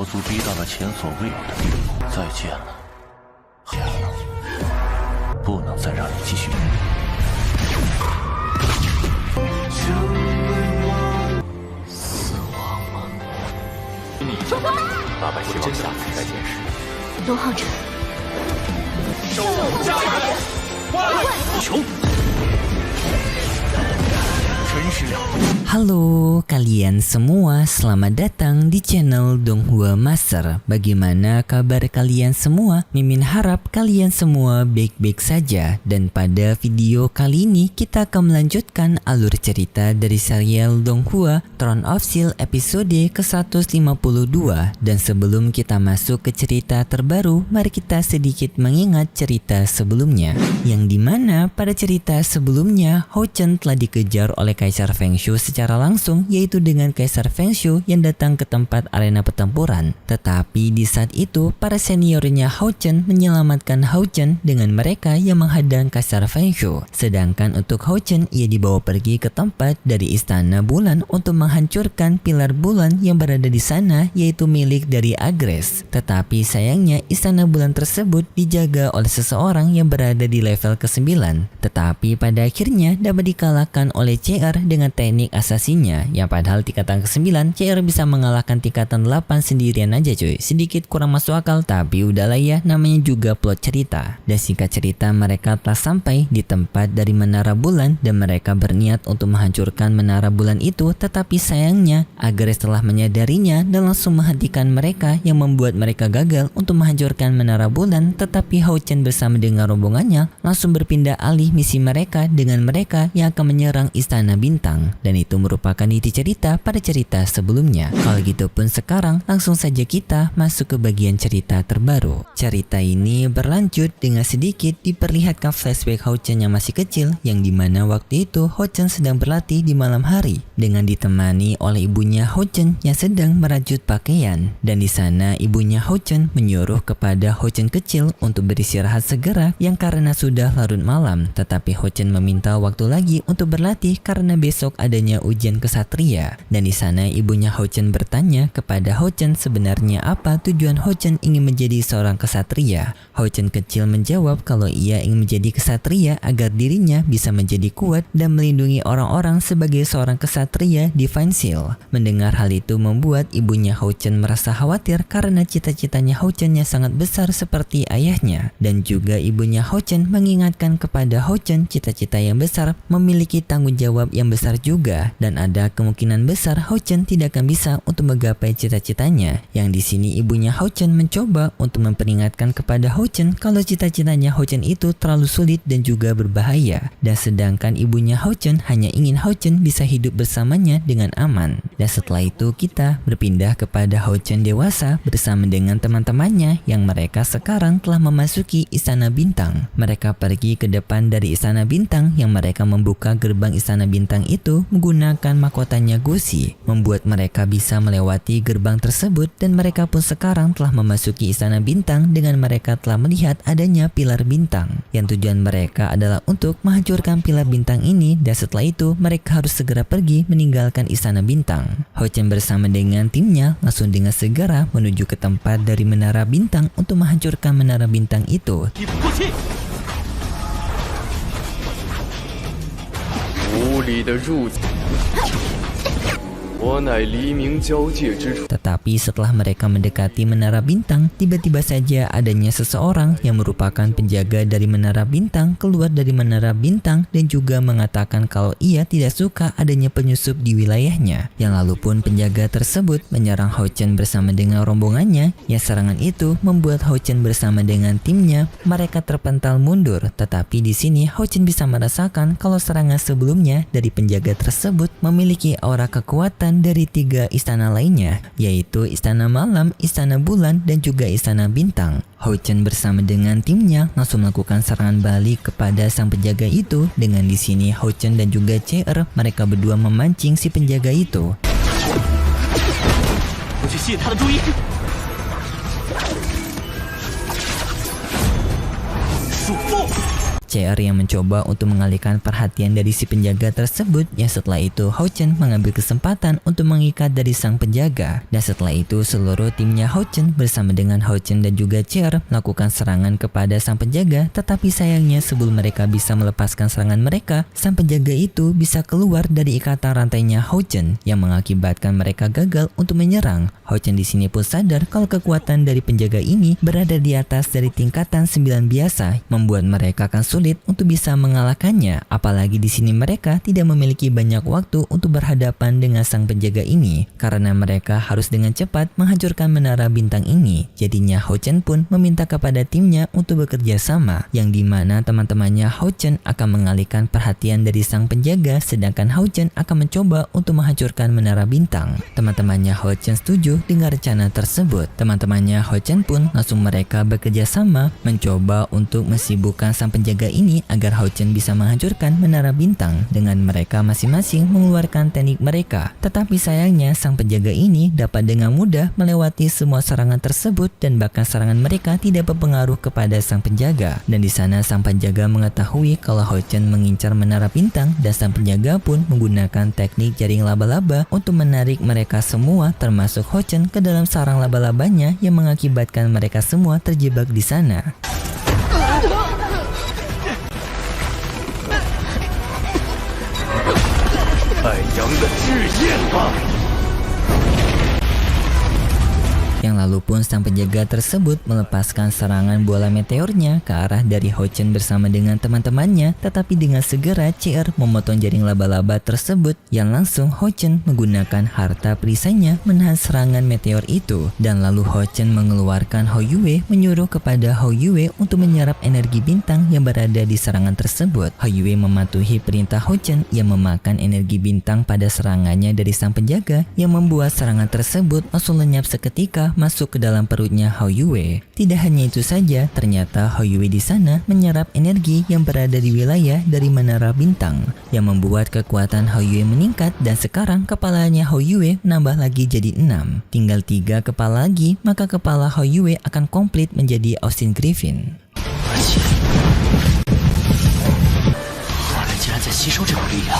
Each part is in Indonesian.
国族逼到了前所未有的地步。再见了，黑暗，不能再让你继续。死亡吗？你爸爸希望下次再见时，龙浩辰，手下人，万穷。Halo kalian semua, selamat datang di channel Donghua Master. Bagaimana kabar kalian semua? Mimin harap kalian semua baik-baik saja. Dan pada video kali ini kita akan melanjutkan alur cerita dari serial Donghua Throne of Steel episode ke-152. Dan sebelum kita masuk ke cerita terbaru, mari kita sedikit mengingat cerita sebelumnya, yang dimana pada cerita sebelumnya Hou Chen telah dikejar oleh Kaisar Feng Shui secara langsung, yaitu dengan Kaisar Feng Shui yang datang ke tempat arena pertempuran. Tetapi di saat itu para seniornya Hou Chen menyelamatkan Hou Chen dengan mereka yang menghadang Kaisar Feng Shui. Sedangkan untuk Hou Chen, ia dibawa pergi ke tempat dari Istana Bulan untuk menghancurkan pilar bulan yang berada di sana, yaitu milik dari Agres. Tetapi sayangnya Istana Bulan tersebut dijaga oleh seseorang yang berada di level ke-9. Tetapi pada akhirnya dapat dikalahkan oleh CR dengan teknik asasinya, yang padahal tingkatan ke-9 CR bisa mengalahkan tingkatan 8 sendirian aja cuy. Sedikit kurang masuk akal, tapi udahlah ya, namanya juga plot cerita. Dan singkat cerita, mereka telah sampai di tempat dari Menara Bulan dan mereka berniat untuk menghancurkan Menara Bulan itu. Tetapi sayangnya Agres telah menyadarinya dan langsung menghentikan mereka, yang membuat mereka gagal untuk menghancurkan Menara Bulan. Tetapi Hou Chen bersama dengan rombongannya langsung berpindah alih misi mereka dengan mereka yang akan menyerang Istana Bintang, dan itu merupakan inti cerita pada cerita sebelumnya. Kalau gitu pun sekarang langsung saja kita masuk ke bagian cerita terbaru. Cerita ini berlanjut dengan sedikit diperlihatkan flashback Hou Chen yang masih kecil, yang dimana waktu itu Hou Chen sedang berlatih di malam hari dengan ditemani oleh ibunya Hou Chen yang sedang merajut pakaian. Dan di sana ibunya Hou Chen menyuruh kepada Hou Chen kecil untuk beristirahat segera, yang karena sudah larut malam. Tetapi Hou Chen meminta waktu lagi untuk berlatih karena besok adanya ujian kesatria. Dan di sana ibunya Hou Chen bertanya kepada Hou Chen sebenarnya apa tujuan Hou Chen ingin menjadi seorang kesatria. Hou Chen kecil menjawab kalau ia ingin menjadi kesatria agar dirinya bisa menjadi kuat dan melindungi orang-orang sebagai seorang kesatria Divine Seal. Mendengar hal itu membuat ibunya Hou Chen merasa khawatir karena cita-citanya Hou Chen yang sangat besar seperti ayahnya. Dan juga ibunya Hou Chen mengingatkan kepada Hou Chen cita-cita yang besar memiliki tanggung jawab yang besar juga, dan ada kemungkinan besar Hou Chen tidak akan bisa untuk menggapai cita-citanya. Yang di sini ibunya Hou Chen mencoba untuk memperingatkan kepada Hou Chen kalau cita-citanya Hou Chen itu terlalu sulit dan juga berbahaya. Dan sedangkan ibunya Hou Chen hanya ingin Hou Chen bisa hidup bersamanya dengan aman. Dan setelah itu kita berpindah kepada Hou Chen dewasa bersama dengan teman-temannya yang mereka sekarang telah memasuki Istana Bintang. Mereka pergi ke depan dari Istana Bintang, yang mereka membuka gerbang Istana Bintang itu menggunakan mahkotanya Gusi, membuat mereka bisa melewati gerbang tersebut. Dan mereka pun sekarang telah memasuki Istana Bintang dengan mereka telah melihat adanya pilar bintang, yang tujuan mereka adalah untuk menghancurkan pilar bintang ini. Dan setelah itu mereka harus segera pergi meninggalkan Istana Bintang. Hou Chen bersama dengan timnya langsung dengan segera menuju ke tempat dari Menara Bintang untuk menghancurkan Menara Bintang itu. Tetapi setelah mereka mendekati Menara Bintang, tiba-tiba saja adanya seseorang yang merupakan penjaga dari Menara Bintang keluar dari Menara Bintang dan juga mengatakan kalau ia tidak suka adanya penyusup di wilayahnya. Yang lalu pun penjaga tersebut menyerang Hou Chen bersama dengan rombongannya. Yang serangan itu membuat Hou Chen bersama dengan timnya mereka terpental mundur. Tetapi di sini Hou Chen bisa merasakan kalau serangan sebelumnya dari penjaga tersebut memiliki aura kekuatan dari 3 istana lainnya, yaitu Istana Malam, Istana Bulan, dan juga Istana Bintang. Hou Chen bersama dengan timnya langsung melakukan serangan balik kepada sang penjaga itu. Dengan di sini Hou Chen dan juga CR mereka berdua memancing si penjaga itu. CR yang mencoba untuk mengalihkan perhatian dari si penjaga tersebut, yang setelah itu Hao Chen mengambil kesempatan untuk mengikat dari sang penjaga. Dan setelah itu seluruh timnya Hao Chen bersama dengan Hao Chen dan juga CR melakukan serangan kepada sang penjaga, tetapi sayangnya sebelum mereka bisa melepaskan serangan mereka, sang penjaga itu bisa keluar dari ikatan rantainya Hao Chen yang mengakibatkan mereka gagal untuk menyerang. Hao Chen di sini pun sadar kalau kekuatan dari penjaga ini berada di atas dari tingkatan 9 biasa, membuat mereka akan sulit untuk bisa mengalahkannya. Apalagi di sini mereka tidak memiliki banyak waktu untuk berhadapan dengan sang penjaga ini karena mereka harus dengan cepat menghancurkan menara bintang ini. Jadinya Hao Chen pun meminta kepada timnya untuk bekerja sama, yang dimana teman-temannya Hao Chen akan mengalihkan perhatian dari sang penjaga, sedangkan Hao Chen akan mencoba untuk menghancurkan menara bintang. Teman-temannya Hao Chen setuju dengan rencana tersebut. Teman-temannya Hao Chen pun langsung mereka bekerja sama mencoba untuk mensibukkan sang penjaga ini agar Hao Chen bisa menghancurkan menara bintang dengan mereka masing-masing mengeluarkan teknik mereka. Tetapi sayangnya sang penjaga ini dapat dengan mudah melewati semua serangan tersebut dan bahkan serangan mereka tidak berpengaruh kepada sang penjaga. Dan di sana sang penjaga mengetahui kalau Hao Chen mengincar menara bintang dan sang penjaga pun menggunakan teknik jaring laba-laba untuk menarik mereka semua termasuk Hao Chen ke dalam sarang laba-labanya yang mengakibatkan mereka semua terjebak di sana. Yang lalu pun sang penjaga tersebut melepaskan serangan bola meteornya ke arah dari Hao Chen bersama dengan teman-temannya, tetapi dengan segera CR memotong jaring laba-laba tersebut yang langsung Hao Chen menggunakan harta perisainya menahan serangan meteor itu. Dan lalu Hao Chen mengeluarkan Hao Yue menyuruh kepada Hao Yue untuk menyerap energi bintang yang berada di serangan tersebut. Hao Yue mematuhi perintah Hao Chen yang memakan energi bintang pada serangannya dari sang penjaga yang membuat serangan tersebut langsung lenyap seketika masuk ke dalam perutnya Hao Yue. Tidak hanya itu saja, ternyata Hao Yue di sana menyerap energi yang berada di wilayah dari menara bintang yang membuat kekuatan Hao Yue meningkat dan sekarang kepalanya Hao Yue menambah lagi jadi 6. Tinggal 3 kepala lagi, maka kepala Hao Yue akan komplit menjadi Austin Griffin. 华人竟然在吸收这股力量。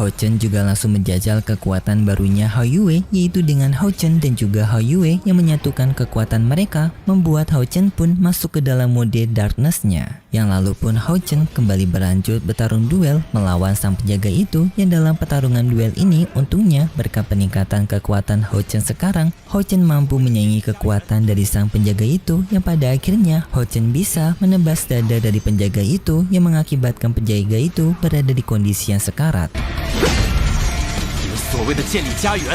Hao Chen juga langsung menjajal kekuatan barunya Hao Yue, yaitu dengan Hao Chen dan juga Hao Yue yang menyatukan kekuatan mereka, membuat Hao Chen pun masuk ke dalam mode darkness-nya. Yang lalu pun Hao Chen kembali berlanjut bertarung duel melawan sang penjaga itu, yang dalam pertarungan duel ini untungnya berkat peningkatan kekuatan Hao Chen sekarang, Hao Chen mampu menyaingi kekuatan dari sang penjaga itu, yang pada akhirnya Hao Chen bisa menebas dada dari penjaga itu yang mengakibatkan penjaga itu berada di kondisi yang sekarat. 有所谓的建立家园。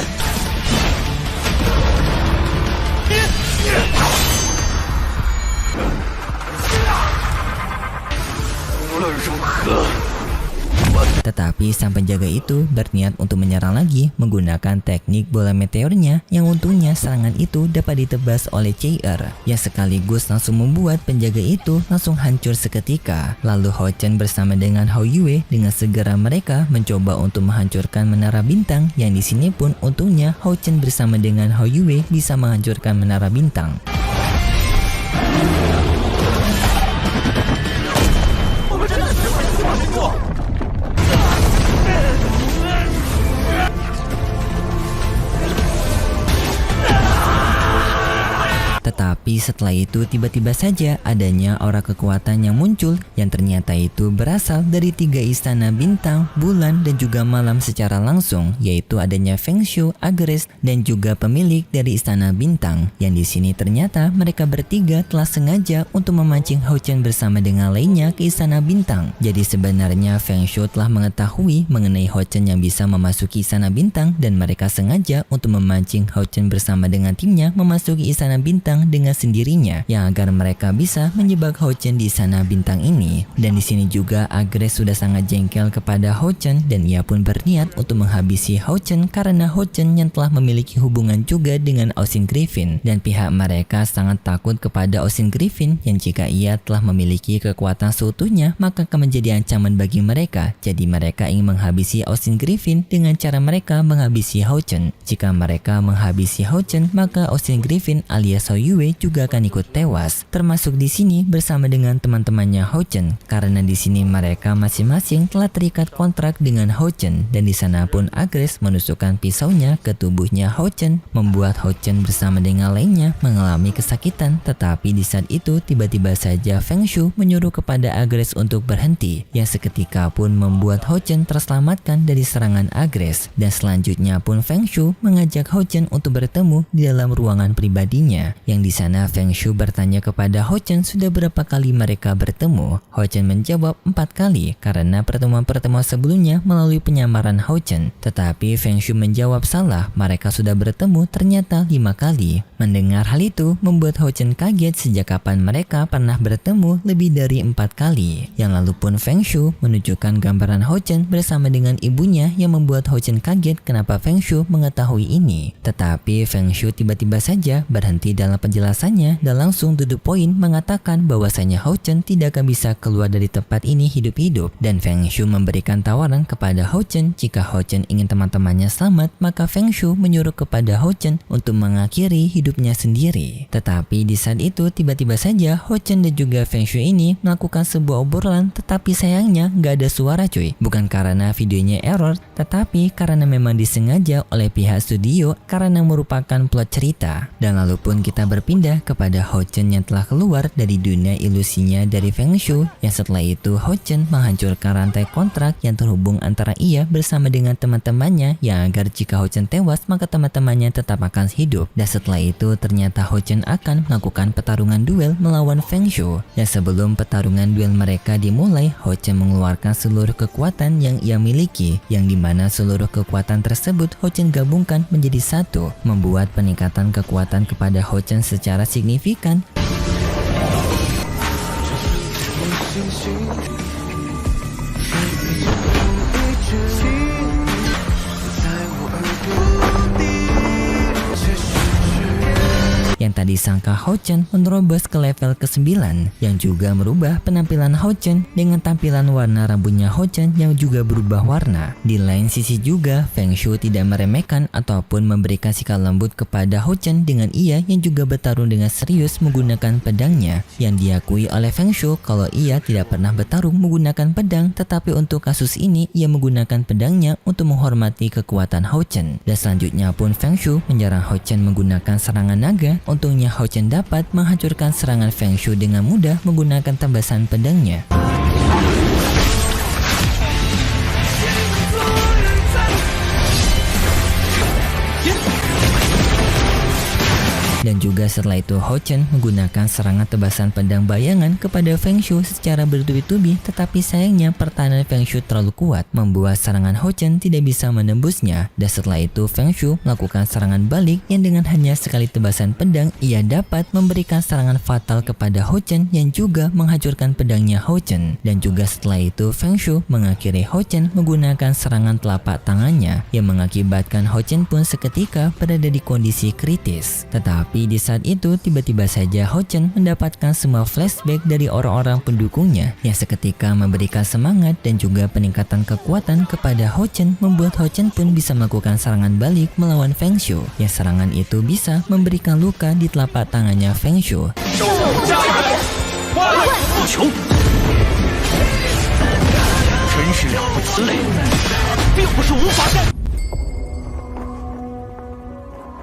无论如何。 Tetapi sang penjaga itu berniat untuk menyerang lagi menggunakan teknik bola meteornya, yang untungnya serangan itu dapat ditebas oleh CR yang sekaligus langsung membuat penjaga itu langsung hancur seketika. Lalu Hao Chen bersama dengan Hao Yue dengan segera mereka mencoba untuk menghancurkan menara bintang, yang di sini pun untungnya Hao Chen bersama dengan Hao Yue bisa menghancurkan menara bintang. Tetapi setelah itu tiba-tiba saja adanya aura kekuatan yang muncul, yang ternyata itu berasal dari 3 istana bintang, bulan, dan juga malam secara langsung, yaitu adanya Feng Shui, Agres, dan juga pemilik dari istana bintang. Yang di sini ternyata mereka bertiga telah sengaja untuk memancing Hao Chen bersama dengan lainnya ke istana bintang. Jadi sebenarnya Feng Shui telah mengetahui mengenai Hao Chen yang bisa memasuki istana bintang, dan mereka sengaja untuk memancing Hao Chen bersama dengan timnya memasuki istana bintang dengan sendirinya yang agar mereka bisa menjebak Ho-Chen di sana bintang ini. Dan di sini juga Agres sudah sangat jengkel kepada Ho-Chen dan ia pun berniat untuk menghabisi Ho-Chen karena Ho-Chen yang telah memiliki hubungan juga dengan Ocean Griffin, dan pihak mereka sangat takut kepada Ocean Griffin yang jika ia telah memiliki kekuatan seutuhnya maka akan menjadi ancaman bagi mereka. Jadi mereka ingin menghabisi Ocean Griffin dengan cara mereka menghabisi Ho-Chen. Jika mereka menghabisi Ho-Chen maka Ocean Griffin alias Hou Yue juga akan ikut tewas, termasuk di sini bersama dengan teman-temannya Ho-Chen, karena di sini mereka masing-masing telah terikat kontrak dengan Ho-Chen. Dan di sana pun Agres menusukkan pisaunya ke tubuhnya Ho-Chen, membuat Ho-Chen bersama dengan lainnya mengalami kesakitan. Tetapi di saat itu tiba-tiba saja Feng Shu menyuruh kepada Agres untuk berhenti, yang seketika pun membuat Ho-Chen terselamatkan dari serangan Agres. Dan selanjutnya pun Feng Shu mengajak Ho-Chen untuk bertemu di dalam ruangan pribadinya, yang di sana Feng Shu bertanya kepada Ho-Chen sudah berapa kali mereka bertemu. Ho-Chen menjawab 4 kali karena pertemuan-pertemuan sebelumnya melalui penyamaran Ho-Chen. Tetapi Feng Shu menjawab salah, mereka sudah bertemu ternyata 5 kali. Mendengar hal itu membuat Ho-Chen kaget sejak kapan mereka pernah bertemu lebih dari 4 kali. Yang lalu pun Feng Shu menunjukkan gambaran Ho-Chen bersama dengan ibunya yang membuat Ho-Chen kaget kenapa Feng Shu mengetahui ini. Tetapi Feng Shu tiba-tiba saja berhenti dalam penjelasannya dan langsung to the point mengatakan bahwasanya Ho-Chen tidak akan bisa keluar dari tempat ini hidup-hidup. Dan Feng Shu memberikan tawaran kepada Ho-Chen jika Ho-Chen ingin teman-temannya selamat maka Feng Shu menyuruh kepada Ho-Chen untuk mengakhiri hidupnya sendiri. Tetapi di saat itu tiba-tiba saja Ho-Chen dan juga Feng Shu ini melakukan sebuah obrolan, tetapi sayangnya gak ada suara cuy. Bukan karena videonya error, tetapi karena memang disengaja oleh pihak studio karena merupakan plot cerita. Dan lalu pun kita berpindah kepada Ho-Chen yang telah keluar dari dunia ilusinya dari Feng Shu, yang setelah itu Ho-Chen menghancurkan rantai kontrak yang terhubung antara ia bersama dengan teman-temannya, yang agar jika Ho-Chen tewas maka teman-temannya tetap akan hidup. Dan setelah itu ternyata Ho-Chen akan melakukan pertarungan duel melawan Feng Shu. Dan sebelum pertarungan duel mereka dimulai, Ho-Chen mengeluarkan seluruh kekuatan yang ia miliki, yang dimana seluruh kekuatan tersebut Ho-Chen gabungkan menjadi satu, membuat peningkatan kekuatan kepada Ho-Chen secara signifikan. Yang tadi sangka Ho-Chen menerobos ke level ke-9, yang juga merubah penampilan Ho-Chen dengan tampilan warna rambutnya Ho-Chen yang juga berubah warna. Di lain sisi juga Feng Shu tidak meremehkan ataupun memberikan sikap lembut kepada Ho-Chen dengan ia yang juga bertarung dengan serius menggunakan pedangnya, yang diakui oleh Feng Shu kalau ia tidak pernah bertarung menggunakan pedang, tetapi untuk kasus ini ia menggunakan pedangnya untuk menghormati kekuatan Ho-Chen. Dan selanjutnya pun Feng Shu menyerang Ho-Chen menggunakan serangan naga. Untungnya Ho-Chen dapat menghancurkan serangan Feng Shu dengan mudah menggunakan tembasan pedangnya. Dan juga setelah itu Ho-Chen menggunakan serangan tebasan pedang bayangan kepada Feng Shu secara bertubi-tubi, tetapi sayangnya pertahanan Feng Shu terlalu kuat membuat serangan Ho-Chen tidak bisa menembusnya. Dan setelah itu Feng Shu melakukan serangan balik yang dengan hanya sekali tebasan pedang ia dapat memberikan serangan fatal kepada Ho-Chen yang juga menghancurkan pedangnya Ho-Chen. Dan juga setelah itu Feng Shu mengakhiri Ho-Chen menggunakan serangan telapak tangannya yang mengakibatkan Ho-Chen pun seketika berada di kondisi kritis. Tetapi di saat itu tiba-tiba saja Ho-Chen mendapatkan semua flashback dari orang-orang pendukungnya yang seketika memberikan semangat dan juga peningkatan kekuatan kepada Ho-Chen, membuat Ho-Chen pun bisa melakukan serangan balik melawan Feng Shu, yang serangan itu bisa memberikan luka di telapak tangannya Feng Shu.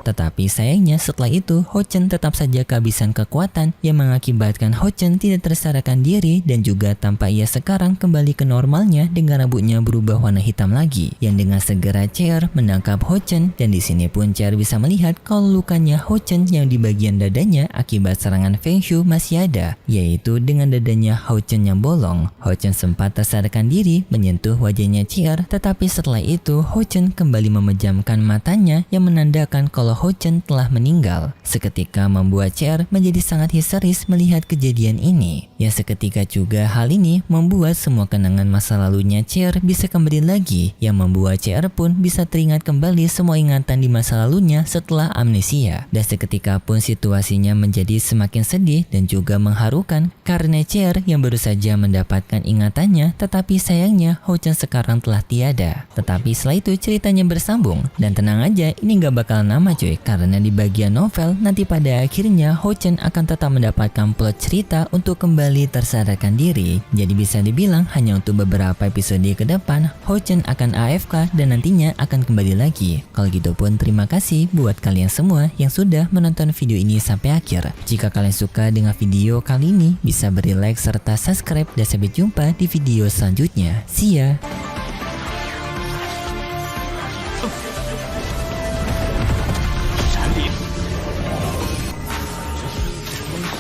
Tetapi sayangnya setelah itu Ho-Chen tetap saja kehabisan kekuatan yang mengakibatkan Ho-Chen tidak tersadarkan diri, dan juga tampak ia sekarang kembali ke normalnya dengan rambutnya berubah warna hitam lagi. Yang dengan segera Chair menangkap Ho-Chen, dan di sini pun Chair bisa melihat kalau lukanya Ho-Chen yang di bagian dadanya akibat serangan Feng Shu masih ada, yaitu dengan dadanya Ho-Chen yang bolong. Ho-Chen sempat tersadarkan diri menyentuh wajahnya Chair, tetapi setelah itu Ho-Chen kembali memejamkan matanya yang menandakan kalau Ho-chan telah meninggal. Seketika membuat Cheer menjadi sangat histeris melihat kejadian ini. Ya seketika juga hal ini membuat semua kenangan masa lalunya Cheer bisa kembali lagi, yang membuat Cheer pun bisa teringat kembali semua ingatan di masa lalunya setelah amnesia. Dan seketika pun situasinya menjadi semakin sedih dan juga mengharukan karena Cheer yang baru saja mendapatkan ingatannya, tetapi sayangnya Ho-chan sekarang telah tiada. Tetapi setelah itu ceritanya bersambung, dan tenang aja ini gak bakal lama cuy, karena di bagian novel nanti pada akhirnya Ho-chan akan tetap mendapatkan plot cerita untuk kembali tersadarkan diri. Jadi bisa dibilang hanya untuk beberapa episode ke depan Ho-chan akan AFK dan nantinya akan kembali lagi. Kalau gitu pun terima kasih buat kalian semua yang sudah menonton video ini sampai akhir. Jika kalian suka dengan video kali ini bisa beri like serta subscribe, dan sampai jumpa di video selanjutnya. See ya.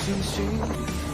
星星